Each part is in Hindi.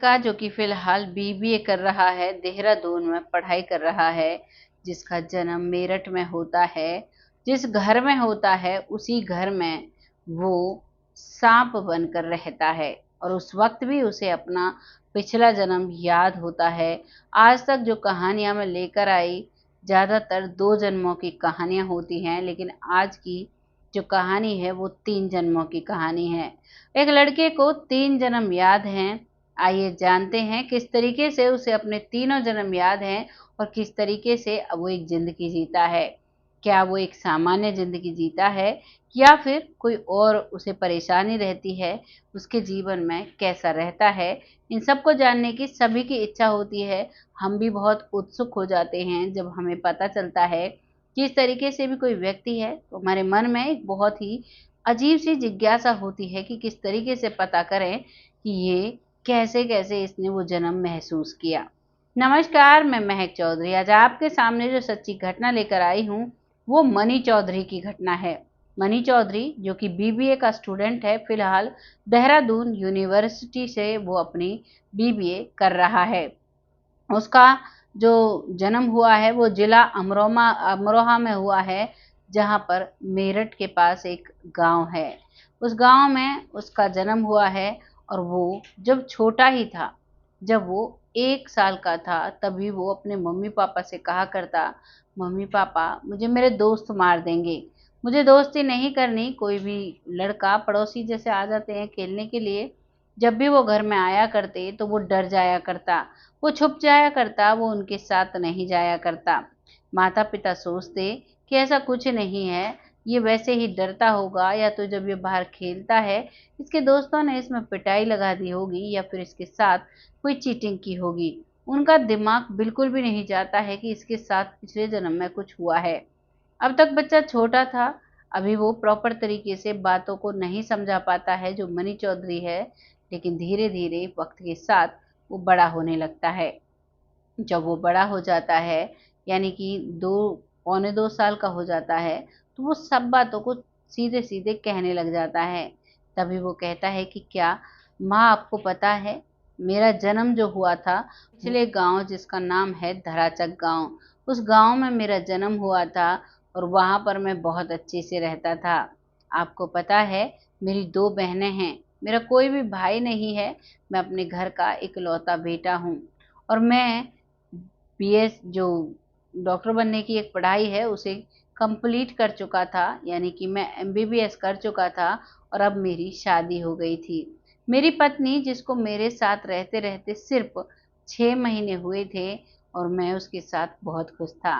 का जो कि फ़िलहाल बीबीए कर रहा है, देहरादून में पढ़ाई कर रहा है, जिसका जन्म मेरठ में होता है। जिस घर में होता है, उसी घर में वो साँप बनकर रहता है और उस वक़्त भी उसे अपना पिछला जन्म याद होता है। आज तक जो कहानियाँ मैं लेकर आई, ज़्यादातर 2 जन्मों की कहानियाँ होती हैं, लेकिन आज की जो कहानी है, वो 3 जन्मों की कहानी है। एक लड़के को 3 जन्म याद हैं। आइए जानते हैं किस तरीके से उसे अपने तीनों जन्म याद हैं और किस तरीके से अब वो एक ज़िंदगी जीता है। क्या वो एक सामान्य ज़िंदगी जीता है या फिर कोई और उसे परेशानी रहती है, उसके जीवन में कैसा रहता है? इन सबको जानने की सभी की इच्छा होती है। हम भी बहुत उत्सुक हो जाते हैं जब हमें पता चलता है कि इस तरीके से भी कोई व्यक्ति है, तो हमारे मन में एक बहुत ही अजीब-सी जिज्ञासा होती है कि किस तरीके से पता करें कि ये कैसे-कैसे इसने वो जन्म महसूस किया। नमस्कार, मैं महक चौधरी। आज आपके सामने जो सच्ची घटना लेकर आई हूँ, वो मनी चौधरी की घटना है। मनी चौधरी जो कि बीबीए का स्टूडेंट है, फिलहाल देहरादून यूनिवर्सिटी से वो अपनी बीबीए कर रहा है। उसका जो जन्म हुआ है वो जिला अमरोहा में हुआ है, जहाँ पर मेरठ के पास एक गाँव है। उस गाँव में उसका जन्म हुआ है और वो जब छोटा ही था, जब वो 1 साल का था, तभी वो अपने मम्मी-पापा से कहा करता, "मम्मी-पापा मुझे मेरे दोस्त मार देंगे, मुझे दोस्ती नहीं करनी।" कोई भी लड़का पड़ोसी जैसे आ जाते हैं खेलने के लिए, जब भी वो घर में आया करते तो वो डर जाया करता। वो छुप जाया करता, वो उनके साथ नहीं जाया करता। माता-पिता सोचते कि ऐसा कुछ नहीं है, ये वैसे ही डरता होगा या तो जब ये बाहर खेलता है, इसके दोस्तों ने इसमें पिटाई लगा दी होगी या फिर इसके साथ कोई चीटिंग की होगी। उनका दिमाग बिल्कुल भी नहीं जाता है कि इसके साथ पिछले जन्म में कुछ हुआ है। अब तक बच्चा छोटा था, अभी वो प्रॉपर तरीके से बातों को नहीं समझा पाता है जो मनी चौधरी है, लेकिन धीरे-धीरे वक़्त के साथ वो बड़ा होने लगता है। जब वो बड़ा हो जाता है, यानी कि 2 पौने 2 साल का हो जाता है, तो वो सब बातों को सीधे-सीधे कहने लग जाता है। तभी वो कहता है कि क्या माँ आपको पता है, मेरा जन्म जो हुआ था पिछले गाँव जिसका नाम है धराचक गाँव, उस गाँव में मेरा जन्म हुआ था और वहाँ पर मैं बहुत अच्छे से रहता था। आपको पता है मेरी 2 बहनें हैं, मेरा कोई भी भाई नहीं है, मैं अपने घर का इकलौता बेटा हूँ और मैं बीएस जो डॉक्टर बनने की एक पढ़ाई है उसे कंप्लीट कर चुका था, यानी कि मैं एमबीबीएस कर चुका था और अब मेरी शादी हो गई थी। मेरी पत्नी जिसको मेरे साथ रहते-रहते सिर्फ़ 6 महीने हुए थे और मैं उसके साथ बहुत खुश था।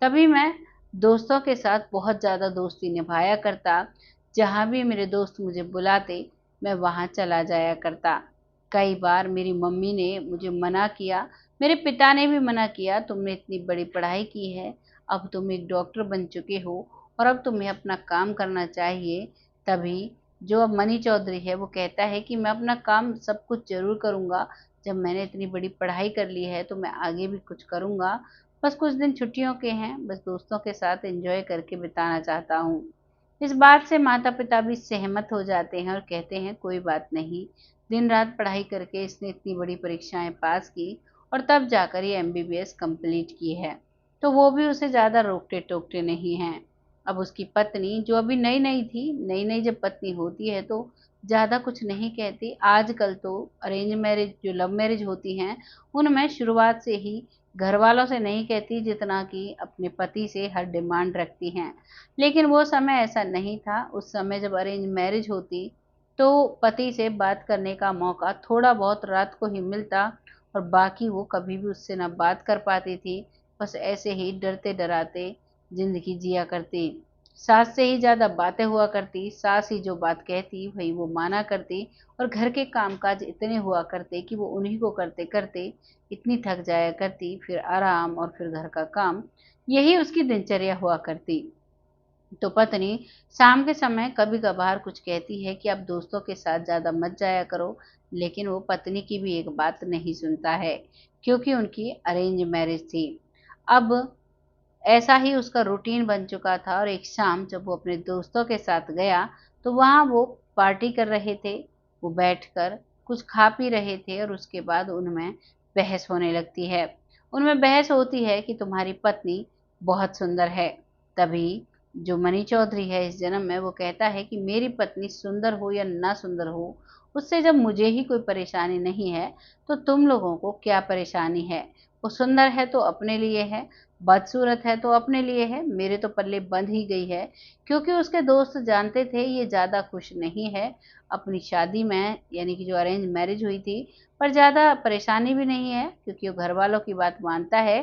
तभी मैं दोस्तों के साथ बहुत ज़्यादा दोस्ती निभाया करता, जहाँ भी मेरे दोस्त मुझे बुलाते, मैं वहाँ चला जाया करता। कई बार मेरी मम्मी ने मुझे मना किया, मेरे पिता ने भी मना किया, तुमने इतनी बड़ी पढ़ाई की है, अब तुम एक डॉक्टर बन चुके हो और अब तुम्हें अपना काम करना चाहिए। तभी जो अब मनी चौधरी है, वो कहता है कि मैं अपना काम सब कुछ ज़रूर करूँगा, जब मैंने इतनी बड़ी पढ़ाई कर ली है, तो मैं आगे भी कुछ करूँगा। बस कुछ दिन छुट्टियों के हैं, बस दोस्तों के साथ एन्जॉय करके बिताना चाहता हूँ। इस बात से माता-पिता भी सहमत हो जाते हैं और कहते हैं कोई बात नहीं, दिन-रात पढ़ाई करके इसने इतनी बड़ी परीक्षाएँ पास की और तब जाकर ये एमबीबीएस कंप्लीट की है। तो वो भी उसे ज़्यादा रोकते-टोकते नहीं हैं। अब उसकी पत्नी जो अभी नई-नई थी, नई-नई जब पत्नी होती है तो ज़्यादा कुछ नहीं कहती। आजकल तो अरेंज मैरिज जो लव मैरिज होती हैं, उनमें शुरुआत से ही घरवालों से नहीं कहती जितना कि अपने पति से हर डिमांड रखती हैं। लेकिन वो समय ऐसा नहीं था, उस समय जब अरेंज मैरिज होती, तो पति से बात करने का मौका थोड़ा बहुत रात को ही मिलता और बाकी वो कभी भी उससे ना बात कर पाती थी, बस ऐसे ही डरते-डराते ज़िंदगी जिया करती। सास से ही ज़्यादा बातें हुआ करती, सास ही जो बात कहती वही वो माना करती और घर के काम-काज इतने हुआ करते कि वो उन्हीं को करते-करते इतनी थक जाया करती, फिर आराम और फिर घर का काम, यही उसकी दिनचर्या हुआ करती। तो पत्नी शाम के समय कभी-कभार कुछ कहती है कि आप दोस्तों के साथ ज़्यादा मत जाया करो, लेकिन वो पत्नी की भी एक बात नहीं सुनता है, क्योंकि उनकी अरेंज मैरिज थी। अब ऐसा ही उसका रूटीन बन चुका था और एक शाम जब वो अपने दोस्तों के साथ गया, तो वहाँ वो पार्टी कर रहे थे। वो बैठकर कुछ खा पी रहे थे और उसके बाद उनमें बहस होने लगती है। उनमें बहस होती है कि तुम्हारी पत्नी बहुत सुंदर है। तभी जो मनी चौधरी है इस जन्म में, वो कहता है कि मेरी पत्नी सुंदर हो या ना सुंदर हो, उससे जब मुझे ही कोई परेशानी नहीं है तो तुम लोगों को क्या परेशानी है। वो सुंदर है तो अपने लिए है, बदसूरत है तो अपने लिए है, मेरे तो पल्ले बंध ही गई है। क्योंकि उसके दोस्त जानते थे ये ज़्यादा खुश नहीं है अपनी शादी में, यानी कि जो अरेंज मैरिज हुई थी, पर ज़्यादा परेशानी भी नहीं है क्योंकि वो घर वालों की बात मानता है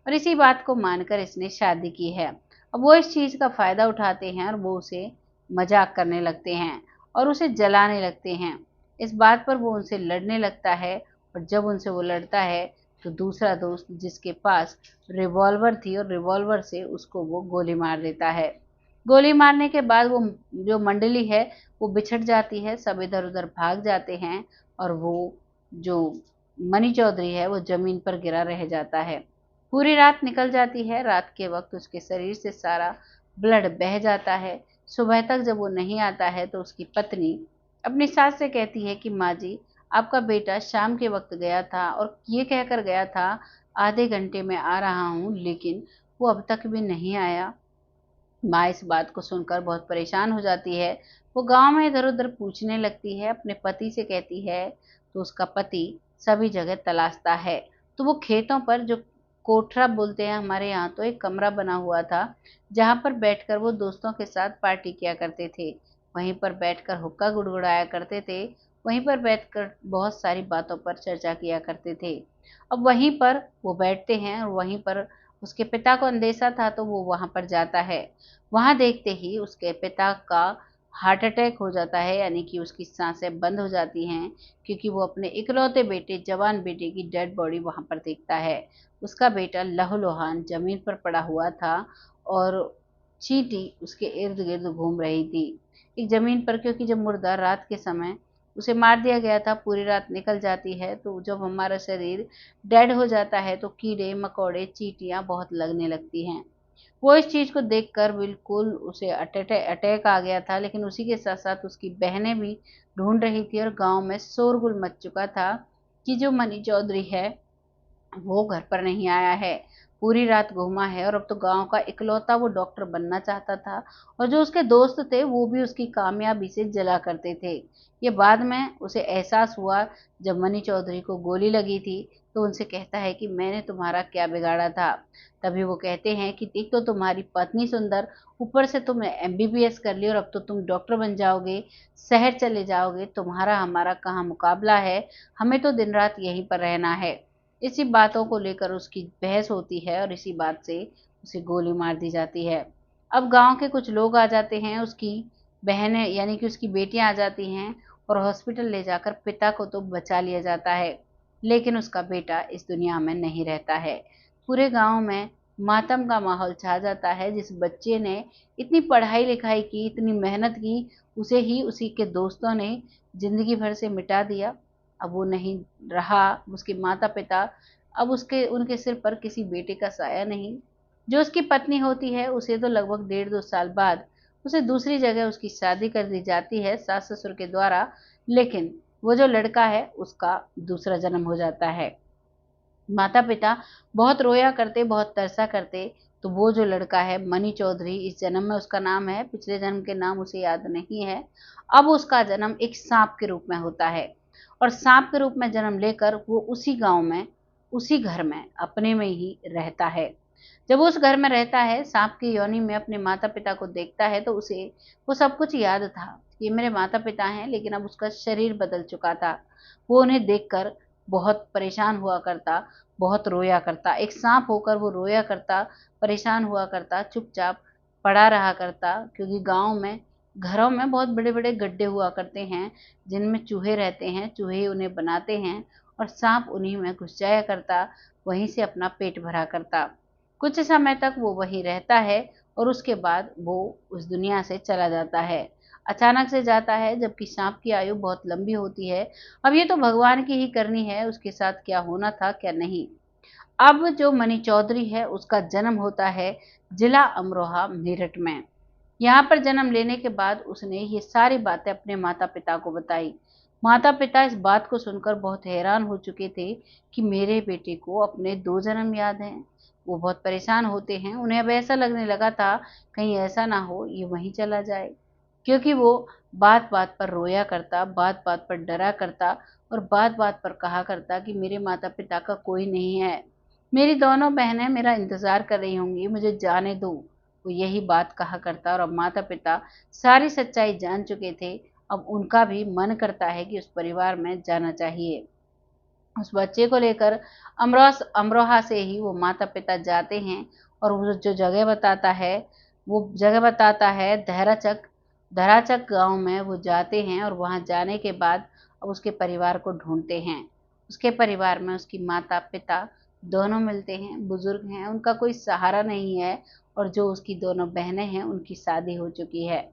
और इसी बात को मानकर इसने शादी की है। अब वो इस चीज़ का फ़ायदा उठाते हैं और वो उसे मजाक करने लगते हैं और उसे जलाने लगते हैं। इस बात पर वो उनसे लड़ने लगता है और जब उनसे वो लड़ता है तो दूसरा दोस्त जिसके पास रिवॉल्वर थी और रिवॉल्वर से उसको वो गोली मार देता है। गोली मारने के बाद वो जो मंडली है वो बिछड़ जाती है, सब इधर उधर भाग जाते हैं और वो जो मनी चौधरी है वो जमीन पर गिरा रह जाता है। पूरी रात निकल जाती है, रात के वक्त उसके शरीर से सारा ब्लड बह जाता है। सुबह तक जब वो नहीं आता है तो उसकी पत्नी अपनी सास से कहती है कि माँ जी, आपका बेटा शाम के वक्त गया था और ये कहकर गया था आधे घंटे में आ रहा हूँ, लेकिन वो अब तक भी नहीं आया। माँ इस बात को सुनकर बहुत परेशान हो जाती है। वो गांव में इधर उधर पूछने लगती है, अपने पति से कहती है, तो उसका पति सभी जगह तलाशता है। तो वो खेतों पर जो कोठरा बोलते हैं हमारे यहाँ, तो एक कमरा बना हुआ था जहाँ पर बैठकर वो दोस्तों के साथ पार्टी किया करते थे। वहीं पर बैठकर हुक्का गुड़गुड़ाया करते थे, वहीं पर बैठकर बहुत सारी बातों पर चर्चा किया करते थे। अब वहीं पर वो बैठते हैं और वहीं पर उसके पिता को अंदेशा था तो वो वहां पर जाता है। वहां देखते ही उसके पिता का हार्ट अटैक हो जाता है, यानी कि उसकी सांसें बंद हो जाती हैं क्योंकि वो अपने इकलौते बेटे, जवान बेटे की डेड बॉडी वहां पर देखता है। उसका बेटा लहूलुहान जमीन पर पड़ा हुआ था और चींटी उसके इर्द गिर्द घूम रही थी एक जमीन पर, क्योंकि जब मुर्दा रात के समय उसे मार दिया गया था, पूरी रात निकल जाती है, तो जब हमारा शरीर डेड हो जाता है तो कीड़े मकोड़े चींटियां बहुत लगने लगती हैं। वो इस चीज को देखकर बिल्कुल उसे अटैक आ गया था, लेकिन उसी के साथ साथ उसकी बहनें भी ढूंढ रही थी और गांव में शोरगुल मच चुका था कि जो मनी चौधरी है वो घर पर नहीं आया है, पूरी रात घूमा है और अब तो गांव का इकलौता वो डॉक्टर बनना चाहता था और जो उसके दोस्त थे वो भी उसकी कामयाबी से जला करते थे। ये बाद में उसे एहसास हुआ जब मनी चौधरी को गोली लगी थी, तो उनसे कहता है कि मैंने तुम्हारा क्या बिगाड़ा था। तभी वो कहते हैं कि एक तो तुम्हारी पत्नी सुंदर, ऊपर से तुमने एमबीबीएस कर ली और अब तो तुम डॉक्टर बन जाओगे, शहर चले जाओगे, तुम्हारा हमारा कहाँ मुकाबला है, हमें तो दिन रात यहीं पर रहना है। इसी बातों को लेकर उसकी बहस होती है और इसी बात से उसे गोली मार दी जाती है। अब गांव के कुछ लोग आ जाते हैं, उसकी बहनें यानी कि उसकी बेटियां आ जाती हैं और हॉस्पिटल ले जाकर पिता को तो बचा लिया जाता है, लेकिन उसका बेटा इस दुनिया में नहीं रहता है। पूरे गांव में मातम का माहौल छा जाता है। जिस बच्चे ने इतनी पढ़ाई लिखाई की, इतनी मेहनत की, उसे ही उसी के दोस्तों ने जिंदगी भर से मिटा दिया। अब वो नहीं रहा, उसके माता पिता, अब उसके उनके सिर पर किसी बेटे का साया नहीं। जो उसकी पत्नी होती है उसे तो लगभग 1.5-2 साल बाद उसे दूसरी जगह उसकी शादी कर दी जाती है सास ससुर के द्वारा, लेकिन वो जो लड़का है उसका दूसरा जन्म हो जाता है। माता पिता बहुत रोया करते, बहुत तरसा करते, तो वो जो लड़का है मनी चौधरी, इस जन्म में उसका नाम है, पिछले जन्म के नाम उसे याद नहीं है। अब उसका जन्म एक सांप के रूप में होता है और सांप के रूप में जन्म लेकर वो उसी गांव में, उसी घर में अपने में ही रहता है। जब वो उस घर में रहता है, सांप की योनि में अपने माता पिता को देखता है तो उसे वो सब कुछ याद था कि ये मेरे माता पिता हैं, लेकिन अब उसका शरीर बदल चुका था। वो उन्हें देखकर बहुत परेशान हुआ करता, बहुत रोया करता, एक सांप होकर वो रोया करता, परेशान हुआ करता, चुपचाप पड़ा रहा करता, क्योंकि गांव में घरों में बहुत बड़े बड़े गड्ढे हुआ करते हैं जिनमें चूहे रहते हैं, चूहे उन्हें बनाते हैं और सांप उन्हीं में घुस जाया करता, वहीं से अपना पेट भरा करता। कुछ समय तक वो वहीं रहता है और उसके बाद वो उस दुनिया से चला जाता है। अचानक से जाता है, जबकि सांप की आयु बहुत लंबी होती है। अब ये तो भगवान की ही करनी है, उसके साथ क्या होना था क्या नहीं। अब जो मनी चौधरी है उसका जन्म होता है जिला अमरोहा मेरठ में। यहाँ पर जन्म लेने के बाद उसने ये सारी बातें अपने माता पिता को बताई। माता पिता इस बात को सुनकर बहुत हैरान हो चुके थे कि मेरे बेटे को अपने 2 जन्म याद हैं। वो बहुत परेशान होते हैं। उन्हें अब ऐसा लगने लगा था कहीं ऐसा ना हो ये वहीं चला जाए। क्योंकि वो बात-बात पर रोया करता, बात-बात पर डरा करता और बात-बात पर कहा करता कि मेरे माता-पिता का कोई नहीं है। मेरी दोनों बहनें मेरा इंतज़ार कर रही होंगी, मुझे जाने दो। वो यही बात कहा करता और अब माता-पिता सारी सच्चाई जान चुके थे। अब उनका भी मन करता है कि उस परिवार में जाना चाहिए। उस बच्चे को लेकर अमरोहा से ही वो माता-पिता जाते हैं और वो जो जगह बताता है, वो जगह बताता है दहराचक। दहराचक गाँव में वो जाते हैं और वहाँ जाने के बाद अब उसके परिवार को ढूँढते हैं। उसके परिवार में उसकी माता-पिता दोनों मिलते हैं, बुज़ुर्ग हैं, उनका कोई सहारा नहीं है और जो उसकी दोनों बहनें हैं, उनकी शादी हो चुकी है।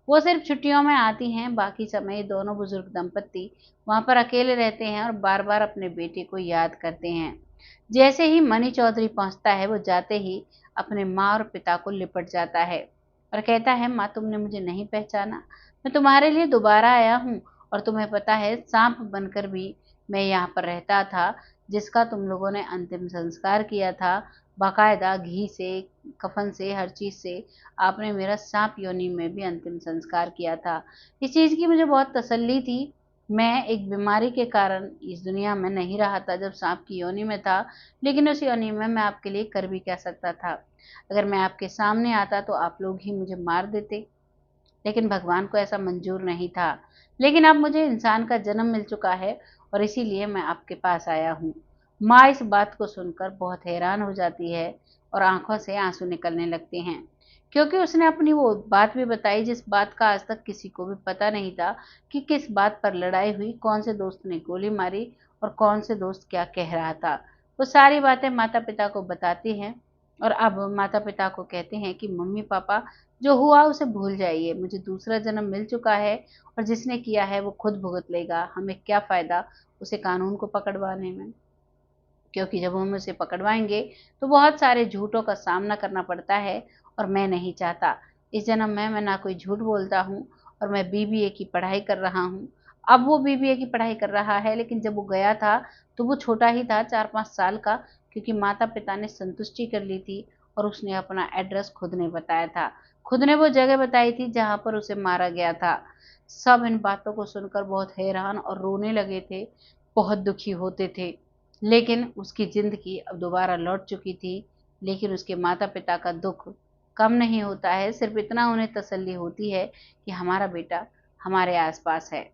वो सिर्फ़ छुट्टियों में आती हैं, बाकी समय ये दोनों बुज़ुर्ग दंपत्ति वहाँ पर अकेले रहते हैं और बार-बार अपने बेटे को याद करते हैं। जैसे ही मनी चौधरी पहुँचता है, वो जाते ही अपने माँ और पिता को लिपट जाता है और कहता है, "माँ, तुमने मुझे नहीं पहचाना? मैं तुम्हारे लिए दोबारा आया हूँ और तुम्हें पता है, साँप बनकर भी मैं यहाँ पर रहता था, जिसका तुम लोगों ने अंतिम संस्कार किया था, बाकायदा घी से, कफ़न से, हर चीज़ से आपने मेरा साँप योनि में भी अंतिम संस्कार किया था। इस चीज़ की मुझे बहुत तसल्ली थी। मैं एक बीमारी के कारण इस दुनिया में नहीं रहा था जब सांप की योनि में था, लेकिन उस योनि में मैं आपके लिए कर भी क्या सकता था। अगर मैं आपके सामने आता तो आप लोग ही मुझे मार देते, लेकिन भगवान को ऐसा मंजूर नहीं था। लेकिन अब मुझे इंसान का जन्म मिल चुका है और इसीलिए मैं आपके पास आया हूँ। माँ इस बात को सुनकर बहुत हैरान हो जाती है और आँखों से आँसू निकलने लगते हैं, क्योंकि उसने अपनी वो बात भी बताई जिस बात का आज तक किसी को भी पता नहीं था कि किस बात पर लड़ाई हुई, कौन से दोस्त ने गोली मारी और कौन से दोस्त क्या कह रहा था। वो सारी बातें माता-पिता को बताती हैं और अब माता-पिता को कहते हैं कि मम्मी-पापा जो हुआ उसे भूल जाइए, मुझे दूसरा जन्म मिल चुका है और जिसने किया है वो खुद भुगत लेगा, हमें क्या फ़ायदा उसे कानून को पकड़वाने में। क्योंकि जब हम उसे पकड़वाएँगे तो बहुत सारे झूठों का सामना करना पड़ता है और मैं नहीं चाहता। इस जन्म में मैं ना कोई झूठ बोलता हूँ और मैं बीबीए की पढ़ाई कर रहा हूँ। अब वो बीबीए की पढ़ाई कर रहा है, लेकिन जब वो गया था तो वो छोटा ही था, 4-5 साल का, क्योंकि माता-पिता ने संतुष्टि कर ली थी और उसने अपना एड्रेस खुद ने बताया था। खुद ने वो जगह बताई थी जहाँ पर उसे मारा गया था। सब इन बातों को सुनकर बहुत हैरान और रोने लगे थे, बहुत दुखी होते थे। लेकिन उसकी ज़िंदगी अब दोबारा लौट चुकी थी, लेकिन उसके माता-पिता का दुःख कम नहीं होता है, सिर्फ़ इतना उन्हें तसल्ली होती है कि हमारा बेटा हमारे आस-पास है।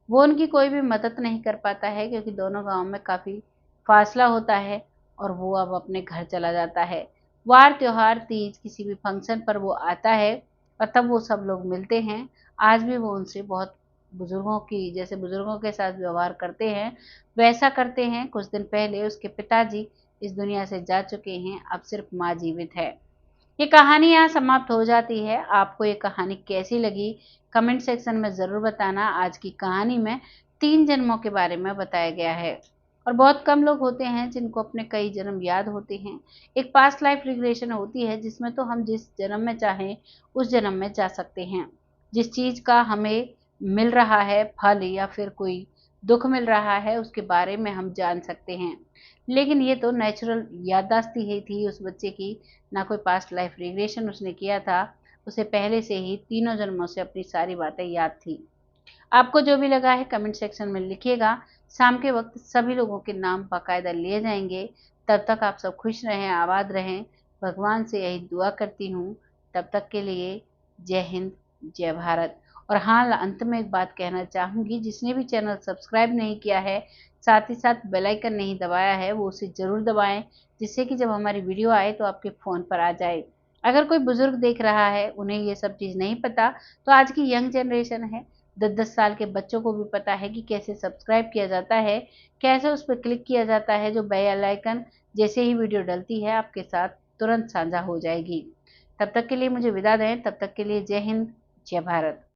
वो उनकी कोई भी मदद नहीं कर पाता है क्योंकि दोनों गाँव में काफ़ी फ़ासला होता है और वो अब अपने घर चला जाता है। वार, त्योहार, तीज, किसी भी फंक्शन पर वो आता है और तब वो सब लोग मिलते हैं। आज भी वो उनसे बहुत बुज़ुर्गों की जैसे बुज़ुर्गों के साथ व्यवहार करते हैं, वैसा करते हैं। कुछ दिन पहले उसके पिताजी इस दुनिया से जा चुके हैं, अब सिर्फ़ माँ जीवित है। ये कहानी यहाँ समाप्त हो जाती है। आपको ये कहानी कैसी लगी? कमेंट सेक्शन में ज़रूर बताना। आज की कहानी में 3 जन्मों के बारे में बताया गया है और बहुत कम लोग होते हैं जिनको अपने कई जन्म याद होते हैं। एक पास्ट लाइफ रिग्रेशन होती है जिसमें तो हम जिस जन्म में चाहें उस जन्म में जा सकते हैं। जिस चीज़ का हमें मिल रहा है फल या फिर कोई दुःख मिल रहा है उसके बारे में हम जान सकते हैं। लेकिन ये तो नेचुरल याददाश्त ही थी उस बच्चे की, ना कोई पास्ट लाइफ रिग्रेशन उसने किया था। उसे पहले से ही तीनों जन्मों से अपनी सारी बातें याद थी। आपको जो भी लगा है कमेंट सेक्शन में लिखिएगा। शाम के वक्त सभी लोगों के नाम बाकायदा लिए जाएंगे। तब तक आप सब खुश रहें, आबाद रहें। भगवान से यही दुआ करती हूँ। तब तक के लिए जय हिंद, जय भारत। और हाँ, अंत में एक बात कहना चाहूँगी, जिसने भी चैनल सब्सक्राइब नहीं किया है, साथ ही साथ बेल आइकन नहीं दबाया है, वो उसे ज़रूर दबाएं, जिससे कि जब हमारी वीडियो आए तो आपके फ़ोन पर आ जाए। अगर कोई बुज़ुर्ग देख रहा है, उन्हें ये सब चीज़ नहीं पता, तो आज की यंग जनरेशन है, 10-10 साल के बच्चों को भी पता है कि कैसे सब्सक्राइब किया जाता है, कैसे उस पर क्लिक किया जाता है, जो बेल आइकन जैसे ही वीडियो डलती है आपके साथ तुरंत साझा हो जाएगी। तब तक के लिए मुझे विदा दें, तब तक के लिए जय हिंद, जय भारत।